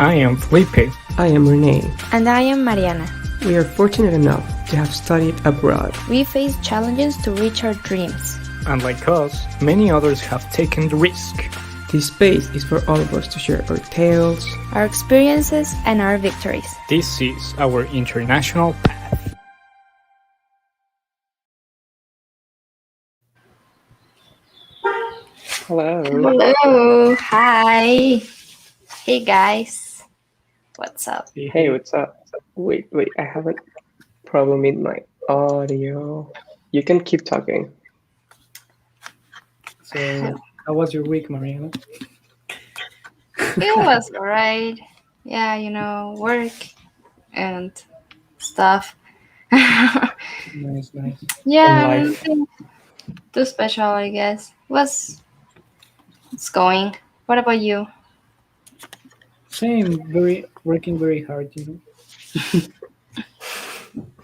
I am Felipe. I am Renee. And I am Mariana. We are fortunate enough to have studied abroad. We face challenges to reach our dreams. Unlike us, many others have taken the risk. This space is for all of us to share our tales, our experiences, and our victories. This is our international path. Hello. Hello. Hi. Hey guys. What's up? Hey, what's up? Wait, I have a problem with my audio. You can keep talking. So, how was your week, Mariana? It was alright. Yeah, work and stuff. Nice. Yeah, nothing too special, I guess. It's going. What about you? Same, working very hard,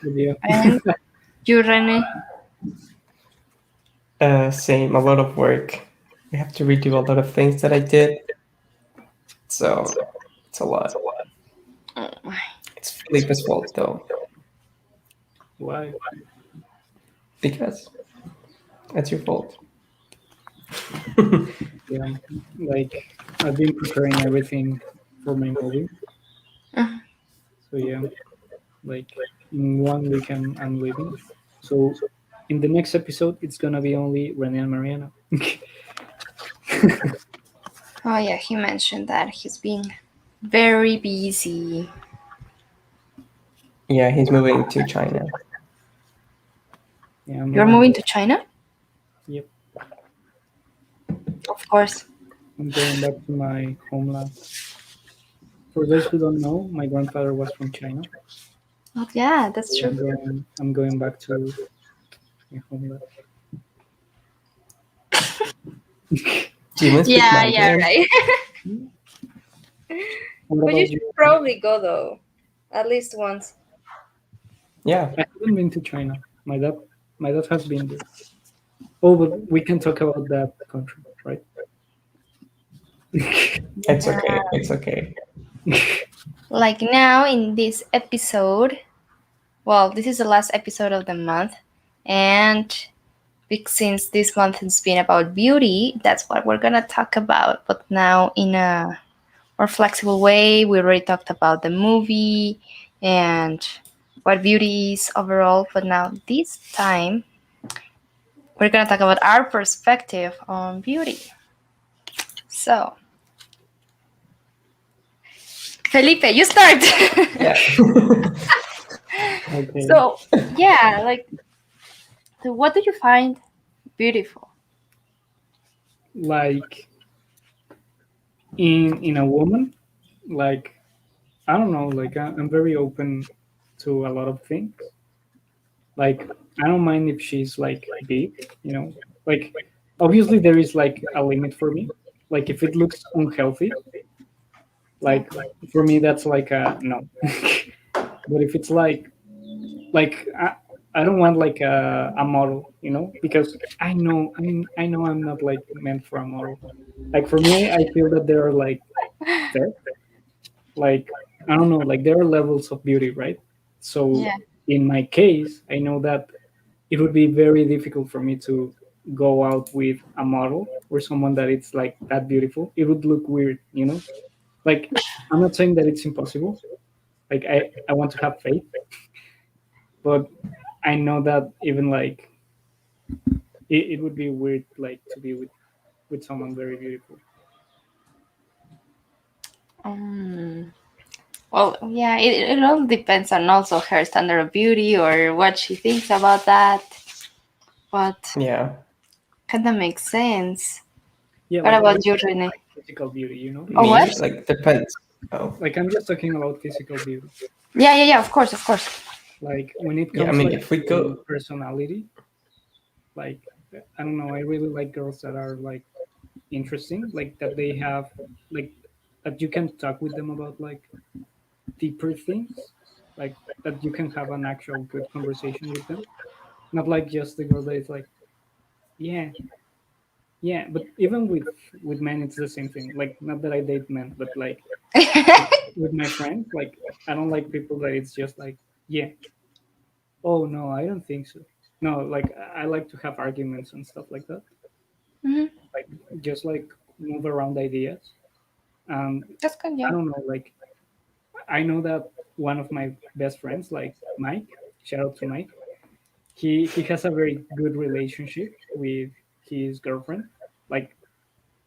Yeah. And you, Rene? Same, a lot of work. I have to redo a lot of things that I did. So, it's a lot. Oh my. It's Felipe's fault, though. Why? Because it's your fault. Yeah, I've been preparing everything for my movie. So yeah, in 1 week I'm leaving. So in the next episode, it's gonna be only Rene and Mariana. Oh yeah, he mentioned that he's being very busy. Yeah, he's moving to China. Yeah, You're moving to China? Yep. Of course. I'm going back to my homeland. For those who don't know, my grandfather was from China. Oh, yeah, that's true. I'm going back to my homeland. Do you speak Mandarin? Right. What But you about should probably go though, at least once. Yeah. I haven't been to China. My dad has been there. Oh, but we can talk about that country, right? It's okay. It's okay. Like now in this episode, well, this is the last episode of the month, and since this month has been about beauty, that's what we're gonna talk about. But now in a more flexible way. We already talked about the movie and what beauty is overall, but now this time we're gonna talk about our perspective on beauty. So, Felipe, you start. Yeah. Okay. So, yeah, so what do you find beautiful? Like in a woman, like I don't know, like I'm very open to a lot of things. Like I don't mind if she's like big, Like obviously there is like a limit for me. Like if it looks unhealthy, like for me that's like a no. But if it's like I don't want like a model, because I know I'm not like meant for a model. Like for me, I feel that there are like like I don't know, like there are levels of beauty, right? So in my case, I know that it would be very difficult for me to go out with a model or someone that it's like that beautiful. It would look weird, Like I'm not saying that it's impossible. Like I want to have faith, but I know that even like it would be weird like to be with someone very beautiful. Well, yeah, it all depends on also her standard of beauty or what she thinks about that. But yeah, kind of makes sense. Yeah. What about you, Rene? Physical beauty, Oh, what? Like depends. Oh. Like I'm just talking about physical beauty. Yeah, of course. Like when it comes if we go to personality, like I don't know, I really like girls that are like interesting, like that they have like that you can talk with them about like deeper things, like that you can have an actual good conversation with them, not like just the girl that is like, yeah, yeah, but even with men, it's the same thing. Like, not that I date men, but like with my friends, like I don't like people that it's just like, yeah, oh no, I don't think so. No, like I like to have arguments and stuff like that. Mhm. Like just like move around ideas. And That's good, I yeah. don't know, like I know that one of my best friends, like Mike, shout out to Mike, he has a very good relationship with his girlfriend. Like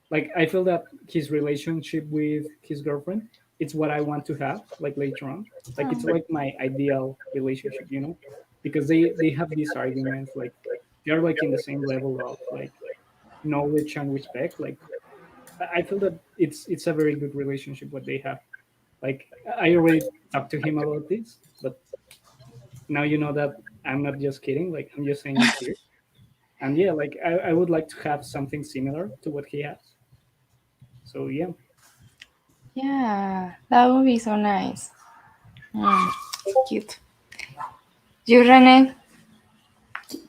like I feel that his relationship with his girlfriend, it's what I want to have like later on. Like it's Oh. like my ideal relationship, because they have these arguments, like they're like in the same level of like knowledge and respect. Like I feel that it's a very good relationship what they have. Like I already talked to him about this, but now you know that I'm not just kidding. Like I'm just saying it here. And yeah, like I would like to have something similar to what he has. So yeah. Yeah, that would be so nice. Mm, cute. You, Rene?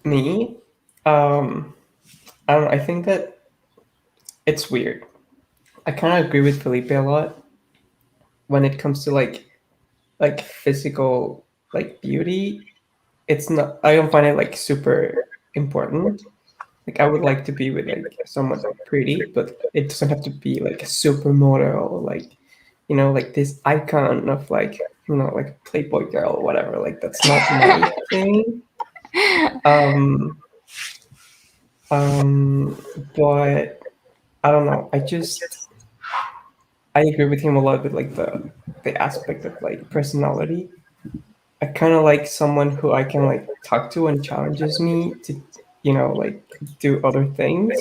Me, um, I don't know. I think that it's weird. I kind of agree with Felipe a lot when it comes to like physical like beauty. It's not. I don't find it like super important. Like I would like to be with like someone pretty, but it doesn't have to be like a supermodel, like like this icon of like Playboy girl or whatever. Like that's not my thing. Um, but I don't know. I agree with him a lot with like the aspect of like personality. I kind of like someone who I can like talk to and challenges me to like do other things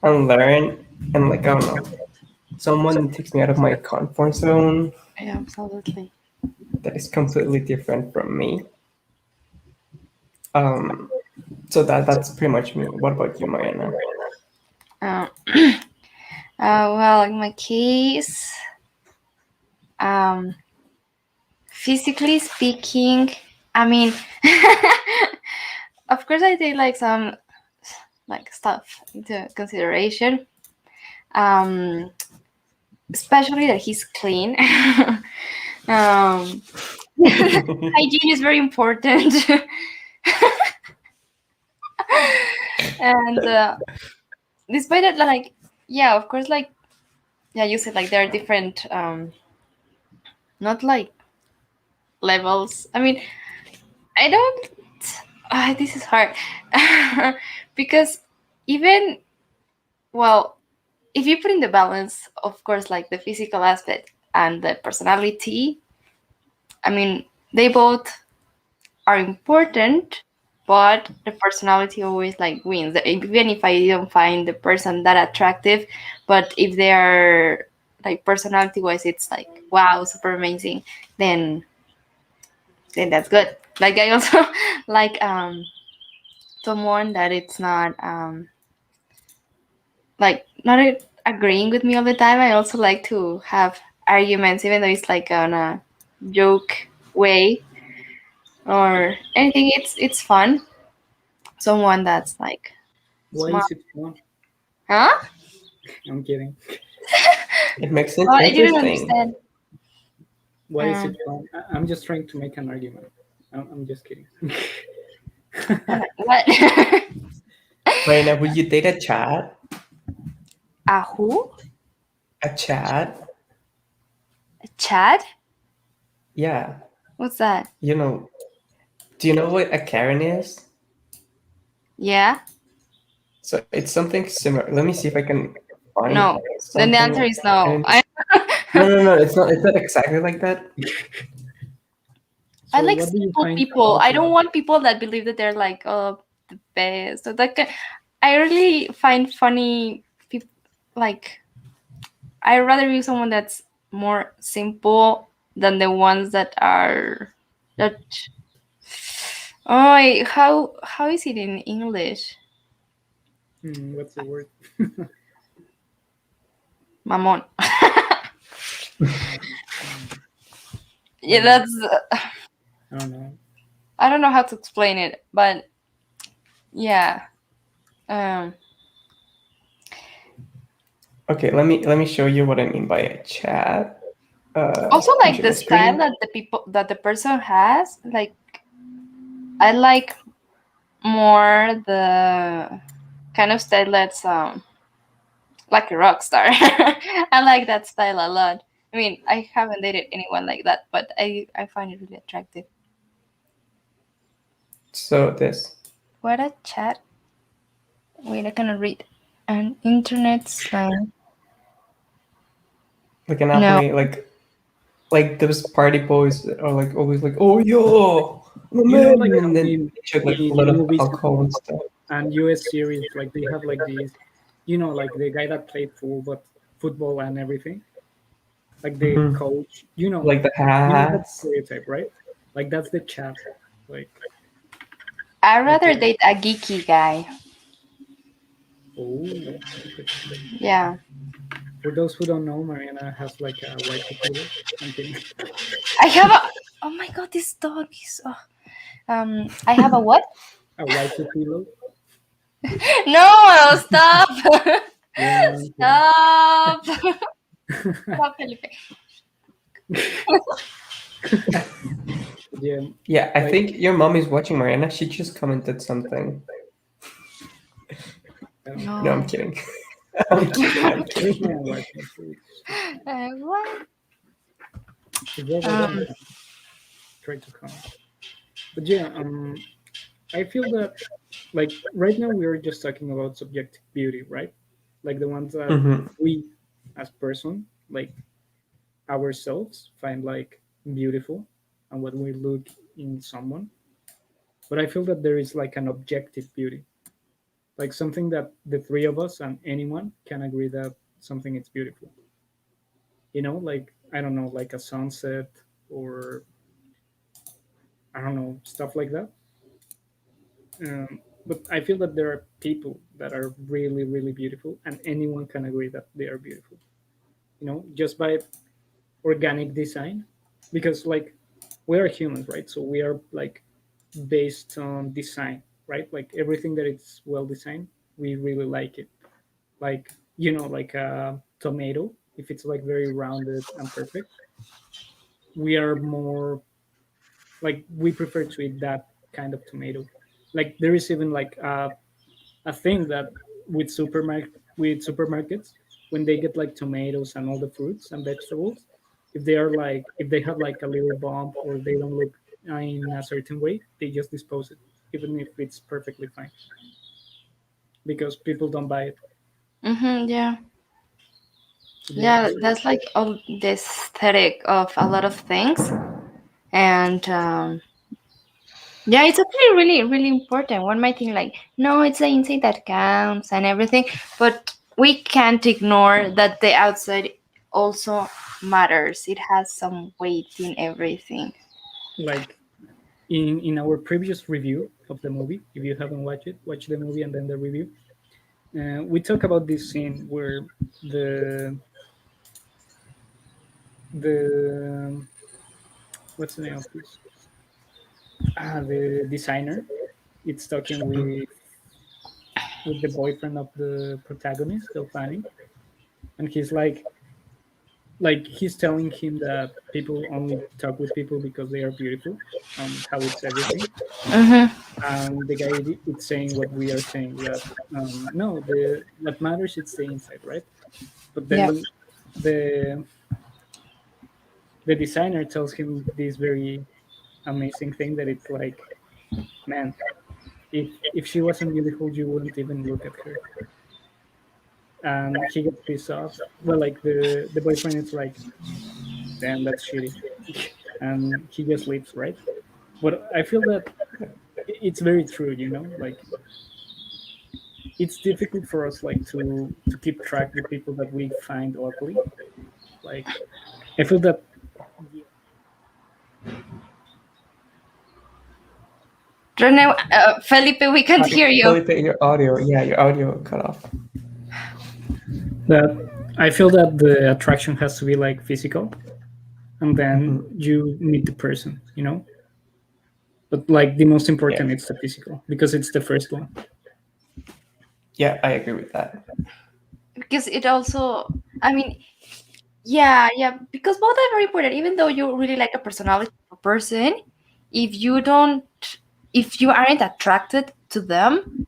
and learn and like I don't know, someone that takes me out of my comfort zone Yeah, absolutely. that is completely different from me. Um, so that's pretty much me. What about you, Mariana? Um, well, in my case, um, physically speaking, I mean, of course, I take like some like stuff into consideration. Um, especially that he's clean. um, hygiene is very important, and despite that, like, yeah, of course, like, yeah, you said like there are different, not like levels. I mean, I don't. This is hard because even well, if you put in the balance, of course, like the physical aspect and the personality, I mean, they both are important, but the personality always like wins. Even if I don't find the person that attractive, but if they are like personality wise, it's like wow, super amazing. Then then that's good. Like I also like someone that it's not like not agreeing with me all the time. I also like to have arguments, even though it's like on a joke way or anything. It's fun. Someone that's like Why smart. is it fun? Huh? I'm kidding. It makes it Well, I didn't interesting. understand. Why is it Um, fun? I'm just trying to make an argument. I'm just kidding. what? Marina, would you date a chat? A who? A chat? A Chad? Yeah. What's that? Do you know what a Karen is? Yeah? So it's something similar. Let me see if I can find No. Then the answer something. is no. And no. It's not exactly like that. I So, like what do you simple find people. I don't awesome? want people that believe that they're like the best. So I really find funny people like I rather be someone that's more simple than the ones that are that. Oh, how is it in English? What's the word? Mamon. Yeah, Mm, that's. I don't know. I don't know how to explain it, but yeah. Um, Okay, let me show you what I mean by a chat. Also, Let me like share the my style screen. that the person has, like I like more the kind of style that's like a rock star. I like that style a lot. I mean, I haven't dated anyone like that, but I find it really attractive. So this, What a chat. Wait, I cannot read. An internet slang. like an No. Napoli, like those party boys that are like always like, oh yo, I'm a You know, man, like and then in they shoot like a in lot of movies alcohol and stuff. and US series, like they have like these, like the guy that played football and everything, like the Hmm. coach, Like the that hats. stereotype, right? Like that's the chat. Like I'd rather okay, date a geeky guy. oh, interesting. Yeah. For those who don't know, Mariana has like a white computer. I'm kidding. I have a. Oh my god, this dog is. Oh. I have a what? A white pillow. No, stop! Yeah, I'm kidding. Stop! Stop, Felipe. Yeah, Yeah, I like think your mom is watching Mariana. She just commented something. I don't No, I'm No. kidding. I'm kidding. I'm Where's my kidding. white computer? What? If you're watching, Um, try to come. But yeah, I feel that like right now we are just talking about subjective beauty, right? Like the ones that Hmm. we as person, like ourselves, find like beautiful and what we look in someone. But I feel that there is like an objective beauty, like something that the three of us and anyone can agree that something is beautiful. Like I don't know, like a sunset or I don't know, stuff like that. But I feel that there are people that are really, really beautiful, and anyone can agree that they are beautiful. Just by organic design, because like we are humans, right? So we are like based on design, right? Like everything that it's well designed, we really like it. Like like a tomato, if it's like very rounded and perfect, we are more like we prefer to eat that kind of tomato. Like there is even like a thing that with supermarkets, when they get like tomatoes and all the fruits and vegetables, if they have like a little bump or they don't look in a certain way, they just dispose it, even if it's perfectly fine, because people don't buy it. yeah. Yeah, Yeah, so that's like all the aesthetic of a lot of things. And yeah, it's actually really, really important. One might think like, no, it's the inside that counts and everything, but we can't ignore that the outside also matters. It has some weight in everything. like in our previous review of the movie, if you haven't watched it, watch the movie and then the review. We talk about this scene where the the what's the name of this? The designer. It's talking with the boyfriend of the protagonist, of Fanny, and he's like he's telling him that people only talk with people because they are beautiful, and how it's everything. Mm-hmm. And the guy it's saying what we are saying, that no, the what matters it's the inside, right? But Yeah. then the the designer tells him this very amazing thing, that it's like, man, if she wasn't beautiful, you wouldn't even look at her. And he gets pissed off. Well, like the boyfriend is like, damn, that's shitty, and he just leaves, right? But I feel that it's very true. Like it's difficult for us like to keep track the people that we find ugly. Like I feel that Rene, Felipe, we can't hear you. Felipe, your audio. Yeah, your audio cut off. that I feel that the attraction has to be like physical, and then Hmm. you meet the person. But like the most Yeah, important it's the physical, because it's the first one. yeah, I agree with that. because it also, I mean, yeah, yeah, because both are very important. Even though you really like a personality of a person, if you don't, if you aren't attracted to them,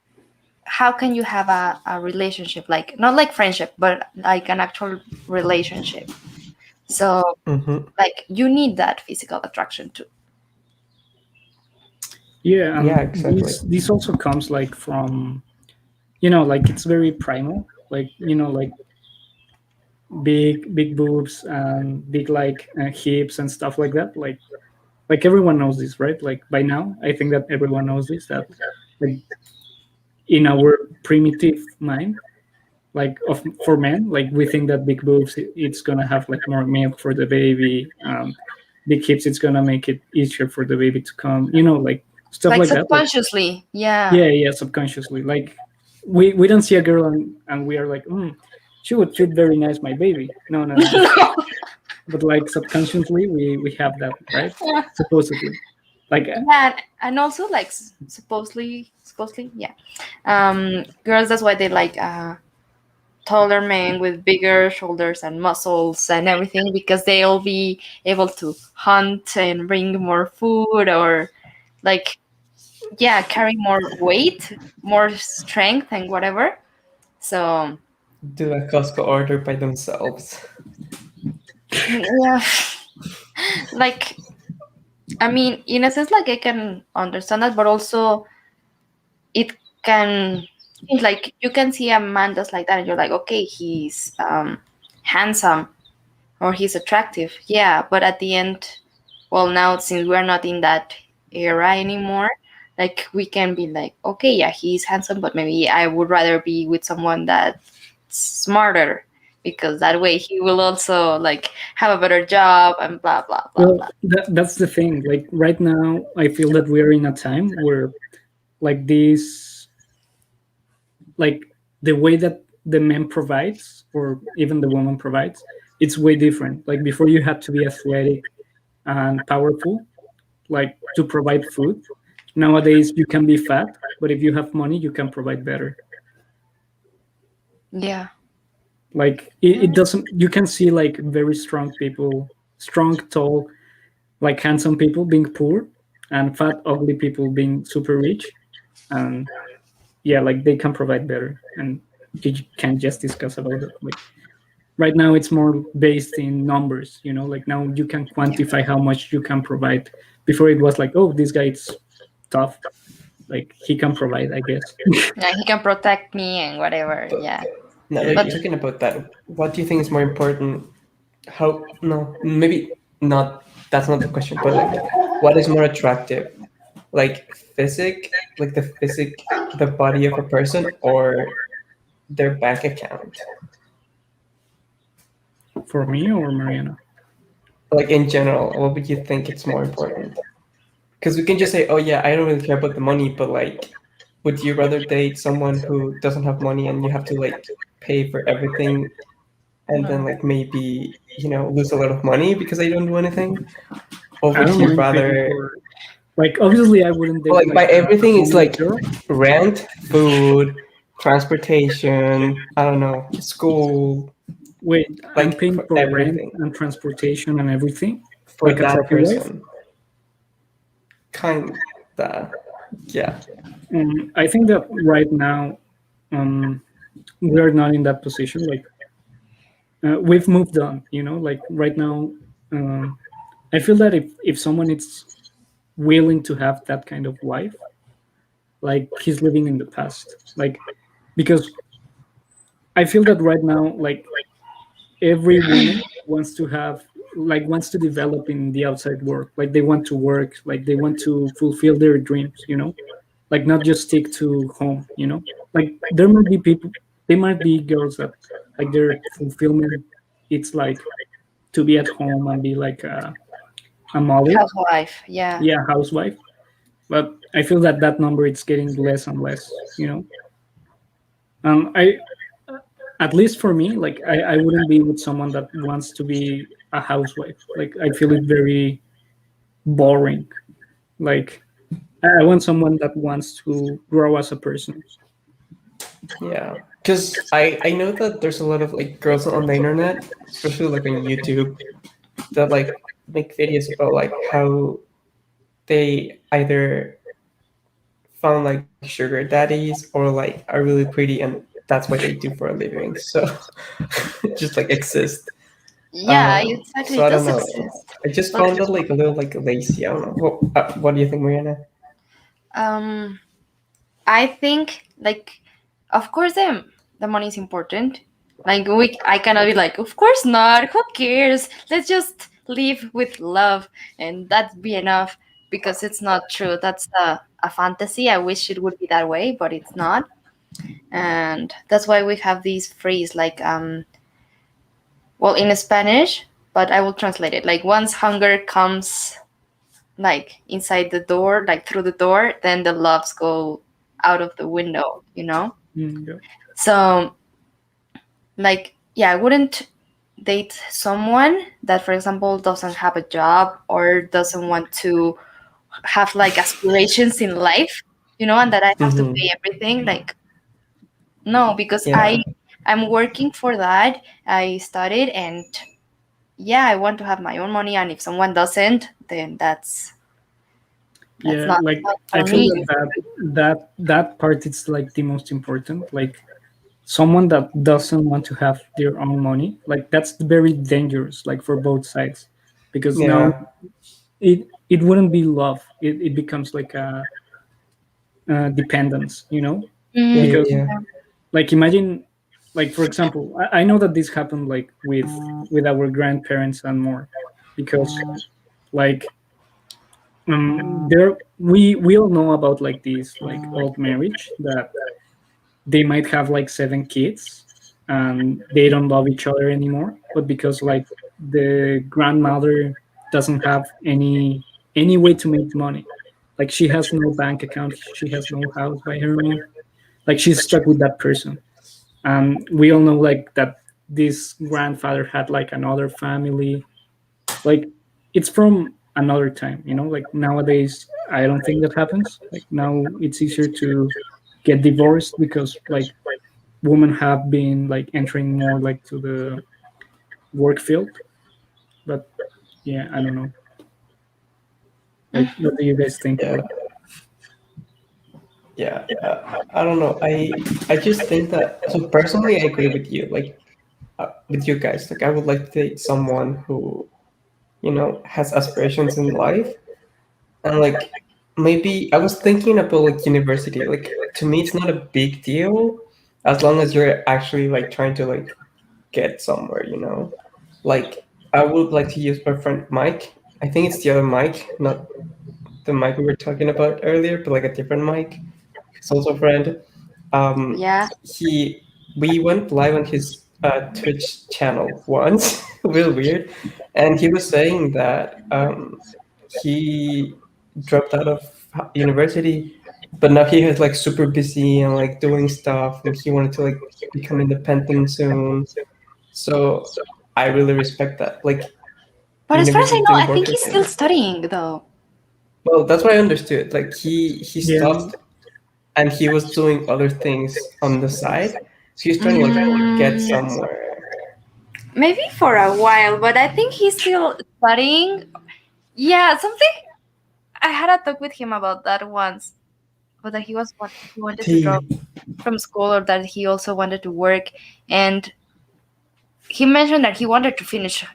how can you have a relationship? Like, not like friendship, but like an actual relationship. So, Hmm. like, you need that physical attraction too. Yeah, Yeah, and exactly. this also comes like from, like it's very primal, like, like big boobs and big like hips and stuff like that. Like everyone knows this, right? Like by now, I think that everyone knows this, that like in our primitive mind, like of for men, like we think that big boobs it's gonna have like more milk for the baby. Big hips it's gonna make it easier for the baby to come. Like stuff Like like that. Like subconsciously, yeah. yeah, yeah, subconsciously. Like we don't see a girl and we are like, she would treat very nice my baby. No, no, no. But like subconsciously we have that, right? Supposedly. Like Yeah, and also like supposedly, yeah. Girls, that's why they like taller men with bigger shoulders and muscles and everything, because they'll be able to hunt and bring more food, or like, yeah, carry more weight, more strength and whatever. So Do a Costco order by themselves. yeah, like, I mean, in a sense, like, I can understand that, but also it can, like, you can see a man that's like that and you're like, okay, he's handsome or he's attractive, yeah, but at the end, well, now since we're not in that era anymore, like, we can be like, okay, yeah, he's handsome, but maybe I would rather be with someone that's smarter, because that way he will also like have a better job and blah blah blah well, blah. that's the thing. Like right now, I feel that we're in a time where like this, like the way that the man provides or even the woman provides, it's way different. Like before, you had to be athletic and powerful, like to provide food. Nowadays, you can be fat, but if you have money, you can provide better. Yeah. Like it doesn't. You can see like very strong people, strong, tall, like handsome people being poor, and fat, ugly people being super rich. And yeah, like they can provide better, and you can just discuss about it. Like right now, it's more based in numbers. Like now you can Yeah. quantify how much you can provide. Before it was like, oh, this guy is tough, like he can provide, I guess. Yeah, he can protect me and whatever. But Yeah. now Yeah, that But you're yeah. talking about that, what do you think is more important? How, no, maybe not, that's not the question, but like, what is more attractive? Like like the body of a person, or their bank account? For me or Mariana? Like in general, what would you think it's more important? Because we can just say, oh yeah, I don't really care about the money, but like, would you rather date someone who doesn't have money and you have to like pay for everything, and then like maybe, lose a lot of money because they don't do anything? Or I would don't you mind paying rather, for, like obviously I wouldn't date like, like by a everything it's homeless like girl. rent, food, transportation, I don't know, school, Wait, I'm like paying for for rent everything and transportation and everything, for like a that trophy wife. person? Kinda, yeah. I think that right now, um, we're not in that position. Like we've moved on. Like right now, um, I feel that if someone is willing to have that kind of wife, like he's living in the past. Like because I feel that right now, like every woman wants to have, like wants to develop in the outside world. Like they want to work, like they want to fulfill their dreams. Like not just stick to home. Like there might be people, there might be girls that like their fulfillment, it's like to be at home and be like a mother, housewife, yeah. yeah, housewife. But I feel that that number it's getting less and less. I At least for me, like I wouldn't be with someone that wants to be a housewife. Like I feel it very boring. Like I want someone that wants to grow as a person. Yeah. because I know that there's a lot of like girls on the internet, especially like on YouTube, that like make videos about like how they either found like sugar daddies or like are really pretty and that's what they do for a living. So just like exist. Yeah, exactly. So It I don't does know. exist. I just But found that like a little like lazy. I don't know. What do you think, Mariana? um, I think like, of course, the money is important. Like I cannot be like, of course not. Who cares? Let's just live with love, and that be enough. Because it's not true. That's a fantasy. I wish it would be that way, but it's not. And that's why we have these phrase like well, in Spanish, but I will translate it. Like once hunger comes like inside the door, like through the door, then the loves go out of the window, you know? Yeah. So, like, yeah, I wouldn't date someone that, for example, doesn't have a job or doesn't want to have like aspirations in life, and that I have to Mm-hmm. pay everything. Like, no, because Yeah. I'm working for that. I studied and yeah, I want to have my own money, and if someone doesn't, then that's Yeah, like not I for feel me. that part is like the most important. Like someone that doesn't want to have their own money, like that's very dangerous, like for both sides, because now Yeah. it wouldn't be love. It becomes like a dependence, Yeah. Mm, Yeah. because Yeah. like imagine, like for example, I know that this happened like with our grandparents and more, because like there we all know about like this like old marriage that they might have like 7 kids and they don't love each other anymore, but because like the grandmother doesn't have any way to make money, like she has no bank account, she has no house by her own, like she's stuck with that person. And we all know like that this grandfather had like another family, like it's from another time, like nowadays I don't think that happens. Like now it's easier to get divorced because like women have been like entering more like to the work field. But yeah, I don't know, like what do you guys think Yeah. about Yeah. I don't know. I just think that. So personally, I agree with you. Like with you guys. Like I would like to date someone who has aspirations in life and like maybe I was thinking about like university. Like to me, it's not a big deal as long as you're actually like trying to like get somewhere. Like I would like to use my friend Mike. I think it's the other Mike, not the Mike we were talking about earlier, but like a different Mike. He's also a friend. Um, yeah. he we went live on his Twitch channel once, real weird, and he was saying that he dropped out of university, but now he is like super busy and like doing stuff, and he wanted to like become independent soon. So I really respect that. Like But as far as I university know, didn't I work think for he's still him. studying though. Well, that's what I understood. Like he yeah. stopped and he was doing other things on the side. So he was trying to like get Mm, somewhere. maybe for a while, but I think he's still studying. Yeah, something. I had a talk with him about that once, but that he wanted to drop He, from school or that he also wanted to work, and he mentioned that he wanted to finish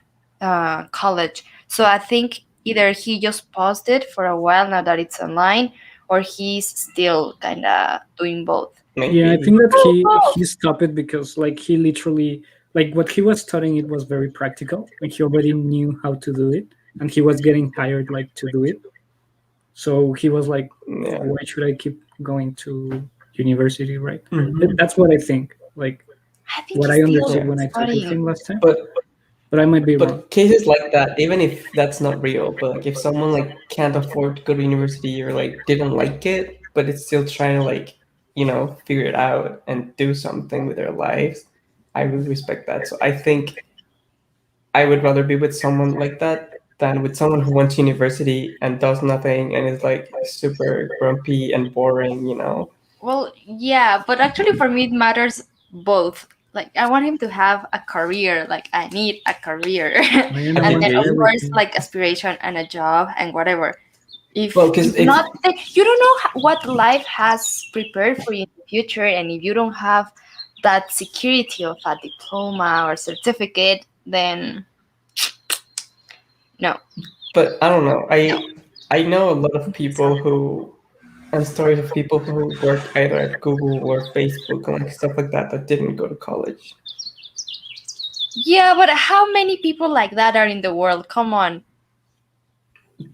college. So I think either he just paused it for a while now that it's online, or he's still kind of doing both. Yeah, I maybe. think that Oh, he both. stopped it because like he literally, like what he was studying, it was very practical, like he already knew how to do it and he was getting hired like to do it. So he was like, Yeah. why should I keep going to university, right? Hmm. That's what I think, like I think what he's I still understood Yeah. when I talked with him studying. last time, But but I might be wrong. but cases like that, even if that's not real, but like if someone like can't afford to go to university or like didn't like it, but it's still trying to like, figure it out and do something with their lives, I really respect that. So I think I would rather be with someone like that than with someone who went to university and does nothing and is like super grumpy and boring. Well, yeah, but actually for me it matters both. Like I want him to have a career. Like I need a career, Mariana I and then wants of agree. course everything. like aspiration and a job and whatever. Well, If because if not, then you don't know what life has prepared for you in the future, and if you don't have that security of a diploma or certificate, then no, but I don't know. no. I know a lot of people who and stories of people who worked either at Google or Facebook and like stuff like that didn't go to college. Yeah, but how many people like that are in the world? Come on.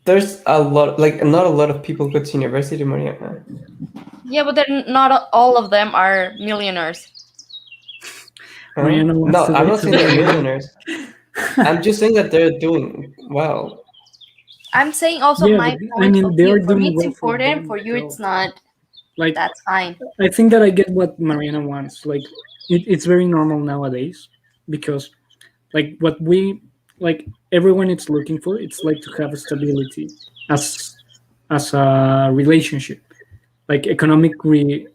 There's a lot, like not a lot of people go to university, Mariana. Yeah, but they're not all of them are millionaires. Huh? Mariana wants No, to I'm date not to saying they're the millionaires. I'm just saying that they're doing well. I'm saying also yeah, but my I point mean of they view. are For me, doing it's well for important. For you, it's themselves. not. Like That's fine. I think that I get what Mariana wants. Like it's very normal nowadays because like what we like everyone is looking for. It's like to have a stability as as a relationship, like economically,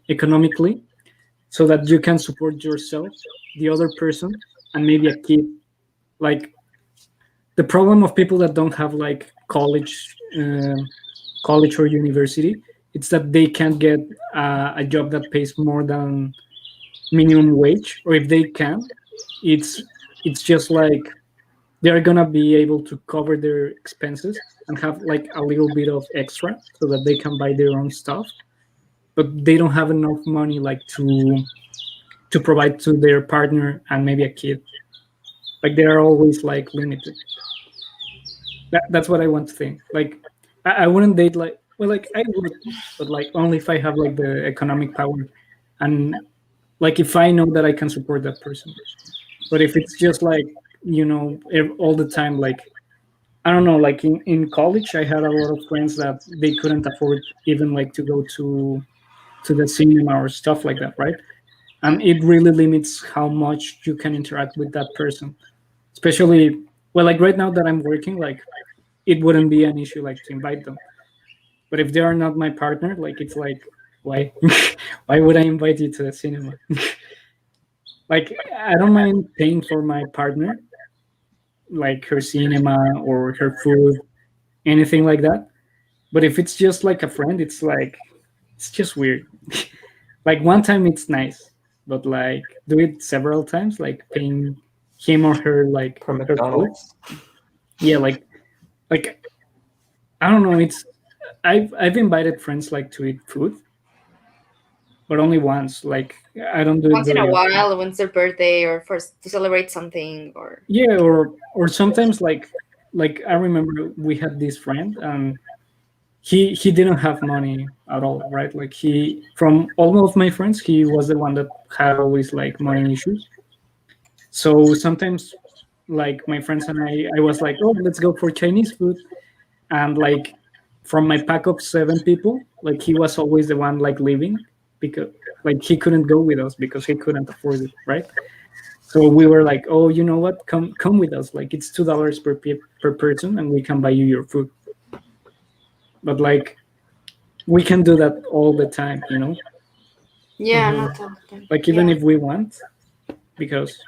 so that you can support yourself, the other person, and maybe a kid. Like the problem of people that don't have like college or university, it's that they can't get a job that pays more than minimum wage, or if they can, it's it's just like they're gonna be able to cover their expenses and have like a little bit of extra so that they can buy their own stuff, but they don't have enough money like to provide to their partner and maybe a kid. Like they are always like limited. That's what I want to think. Like I wouldn't date like well like I would, but like only if I have like the economic power and like if I know that I can support that person. But if it's just like all the time, like I don't know, like in college I had a lot of friends that they couldn't afford even like to go to the cinema or stuff like that, right? And it really limits how much you can interact with that person, especially well like right now that I'm working, like it wouldn't be an issue like to invite them. But if they are not my partner, like it's like why why would I invite you to the cinema? Like I don't mind paying for my partner, like her cinema or her food, anything like that. But if it's just like a friend, it's like it's just weird. Like one time it's nice, but like do it several times, like paying him or her like For her food. McDonald's. Yeah, like I don't know. It's I've invited friends like to eat food, but only once. Like I don't do it Once in a very often. while, when's their birthday or first to celebrate something or Yeah, or sometimes like I remember we had this friend and he didn't have money at all, right? Like he from all of my friends, he was the one that had always like money issues. So sometimes like my friends and I was like, oh, let's go for Chinese food. And like from my pack of 7 people, like he was always the one like leaving because like he couldn't go with us because he couldn't afford it, right? So we were like, oh, you know what? Come with us. Like it's $2 per person, and we can buy you your food. But like we can do that all the time, you know. yeah, Mhm. not all of them. Like even Yeah. if we want, because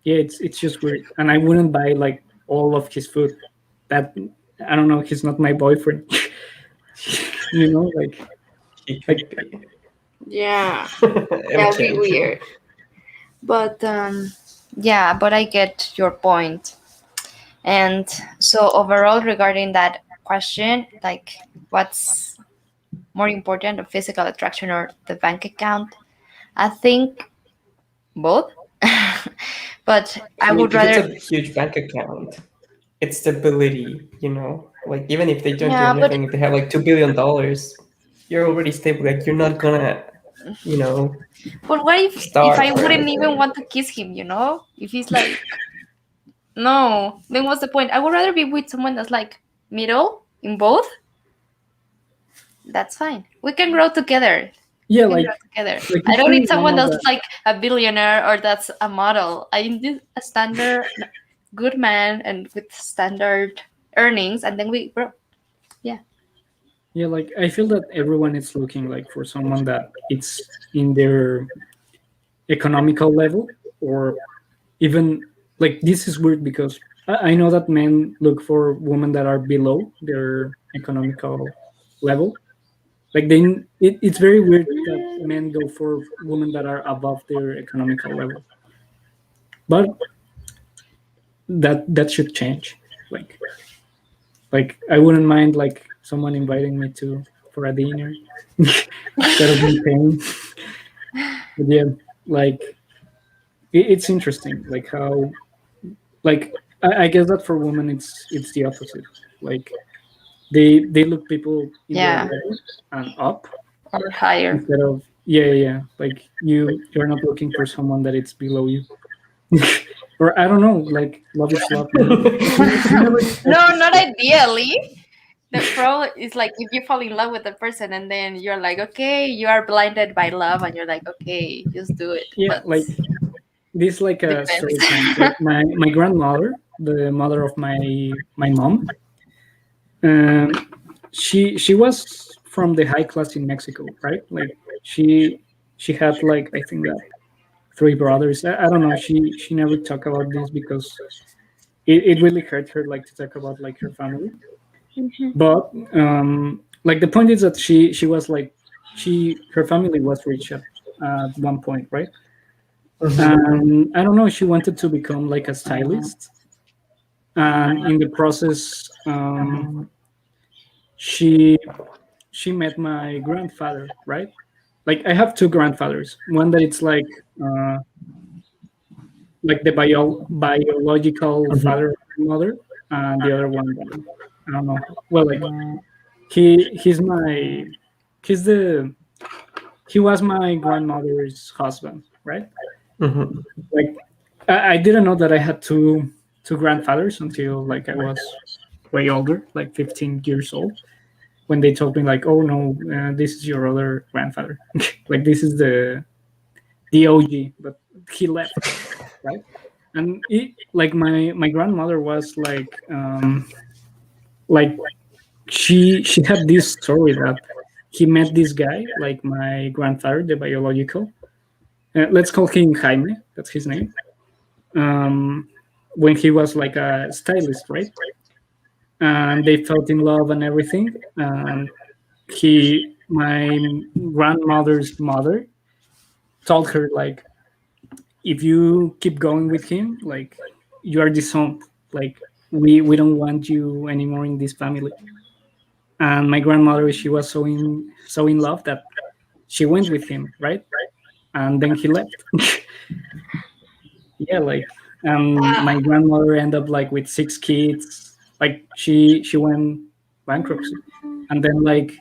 yeah, it's just weird. And I wouldn't buy like all of his food. That I don't know. He's not my boyfriend, you know. He could Like be. Yeah. That'd be Eventually. weird. But yeah, but I get your point. And so overall regarding that question, like what's more important, the physical attraction or the bank account? I think both. But I I mean, would if it's rather a huge bank account, it's stability, you know? Like, even if they don't do yeah, but anything, if they have like $2 billion, you're already stable. Like, you're not gonna, you know, what if starve I or wouldn't even anything. want to kiss him, you know? If he's like no, then what's the point? I would rather be with someone that's like middle in both. That's fine. We can grow together. yeah, We can grow together. like I it's don't very need someone normal that's that like a billionaire or that's a model. I need a standard good man and with standard earnings, and then we grow. Yeah. yeah, like I feel that everyone is looking like for someone that it's in their economical level, or even like this is weird because I know that men look for women that are below their economical level. Like it's very weird that men go for women that are above their economical level. But that should change. Like like I wouldn't mind like someone inviting me to for a dinner instead of me paying. But yeah, like it's interesting, like how like I guess that for women it's the opposite. Like they look people in their Yeah, level and up or higher. instead of yeah. Like you're not looking for someone that it's below you. Or I don't know, like love is love, you know. She never said No, this, not but ideally. The pro is like if you fall in love with a person and then you're like, okay, you are blinded by love and you're like, okay, just do it. yeah, But like this like a depends. story time. Like my grandmother, the mother of my mom, um, she was from the high class in Mexico, right? Like she had like I think that three brothers. I don't know. She never talked about this because it really hurt her like to talk about like her family. Mhm. But like the point is that she was like her family was rich at one point, right? Mhm. And I don't know. She wanted to become like a stylist, and in the process, she she met my grandfather, right? Like I have two grandfathers. One that it's uh, like the biological Mhm. father of my mother, and the other one that I don't know. Well, like he's my he's the he was my grandmother's husband, right? Mhm. Like I didn't know that I had two grandfathers until like I was way older, like 15 years old, when they told me like, oh no, this is your other grandfather. Like this is the OG, but he left, right? And like my grandmother was like she had this story that he met this guy, like my grandfather, the biological. Let's call him Jaime. That's his name. Um, when he was like a stylist, right? And they felt in love and everything. And my grandmother's mother told her like, if you keep going with him, like you are disowned. Like we don't want you anymore in this family. And my grandmother, she was so in love that she went with him, right? And then he left. Yeah, like my grandmother ended up like with six kids. Like she went bankruptcy, and then like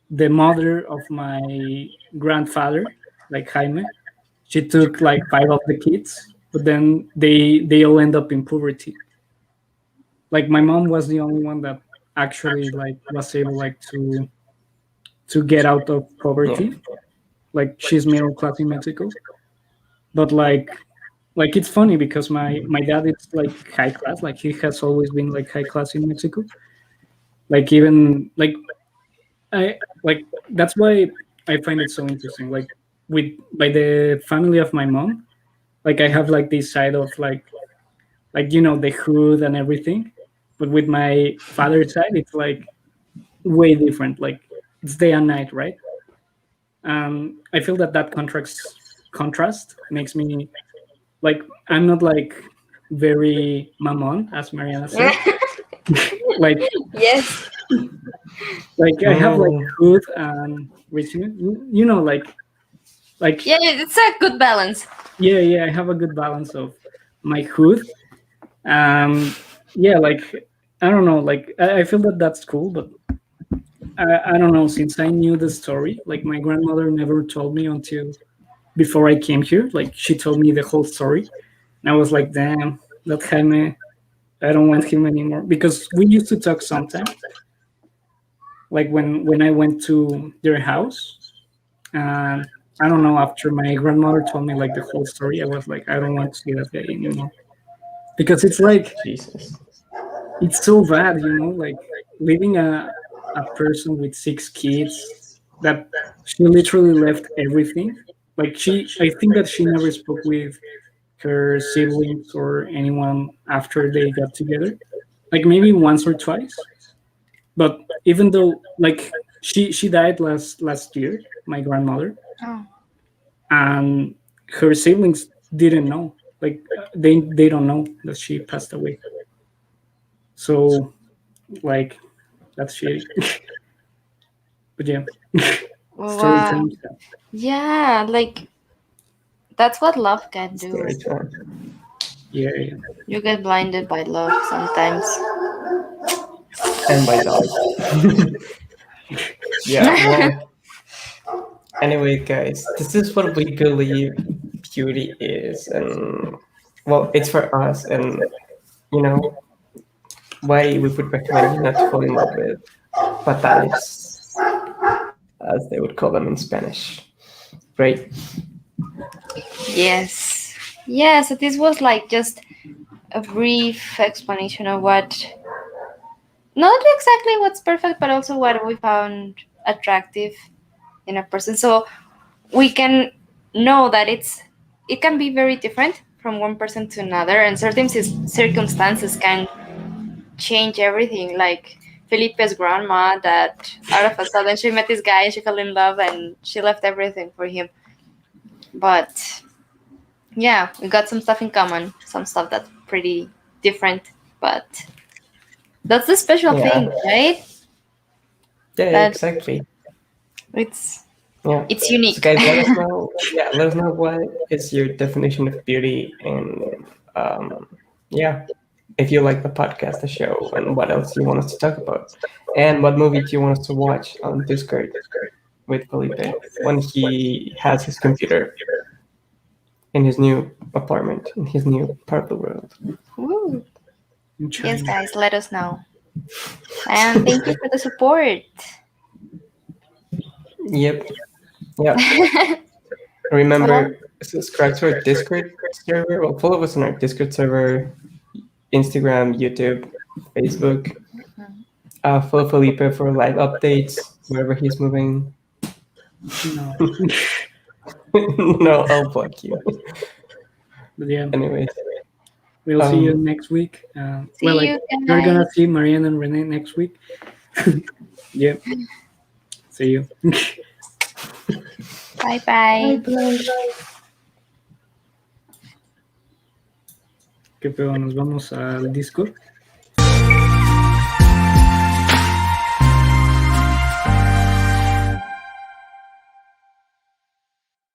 the mother of my grandfather, like Jaime, she took like five of the kids, but then they all end up in poverty. Like my mom was the only one that actually like was able like to get out of Yeah. poverty. Like she's middle class in Mexico, but like it's funny because my dad is like high class. Like he has always been like high class in Mexico. Like even like I like that's why I find it so interesting. Like with by the family of my mom, like I have like this side of like the hood and everything, but with my father's side, it's like way different. Like it's day and night, right? I feel that contrast makes me like I'm not like very mamon, as Mariana said. like Yes. like I have like Mm. hood and richness. Like Yeah, it's a good balance. yeah, I have a good balance of my hood. Yeah, like I don't know, like I feel that's cool, but I don't know. Since I knew the story, like my grandmother never told me until before I came here. Like she told me the whole story, and I was like, damn, that Jaime, I don't want him anymore because we used to talk sometimes. Like when I went to their house, and I don't know. After my grandmother told me like the whole story, I was like, I don't want to see that guy anymore because it's like Jesus. it's so bad, like leaving a person with six kids that she literally left everything. Like I think that she never spoke with her siblings or anyone after they got together. Like maybe once or twice. But even though like she died last year, my grandmother, Oh. and her siblings didn't know. Like they don't know that she passed away. So like that's shitty. But yeah, story Wow. time. Yeah, like that's what love can do. Story time. Yeah, yeah. You get blinded by love sometimes. And by dogs. Yeah, well, anyway, guys, this is what we believe beauty is. And, well, it's for us. And, you know, why we would recommend you not to fall in love with patanes, as they would call them in Spanish. Great. Yes. Yeah, so this was like just a brief explanation of what, not exactly what's perfect, but also what we found attractive in a person. So we can know that it can be very different from one person to another, and certain circumstances can change everything. Like Felipe's grandma, that out of a sudden she met this guy, she fell in love, and she left everything for him. But yeah, we got some stuff in common, some stuff that's pretty different. But that's the special Yeah, thing, right? yeah, That exactly. it's Yeah. it's So, unique. guys, let us know. Yeah, let us know what is your definition of beauty, and um, yeah, if you like the podcast, the show, and what else you want us to talk about, and what movie do you want us to watch on Discord with Felipe when he has his computer in his new apartment in his new part of the world. Woo. In Yes, China. guys, let us know. And thank you for the support. Yep. Yeah. Well, Remember, subscribe to our Discord server. Well, follow us on our Discord server, Instagram, YouTube, Facebook. Follow Felipe for live updates wherever he's moving. No. No, I'll block you. But yeah, Anyways, we'll see you um, next week. Well, see like you you're gonna guys. see Marianne and Renee next week. Yeah, see you. Bye bye. ¿Qué pedo? Nos vamos al Discord.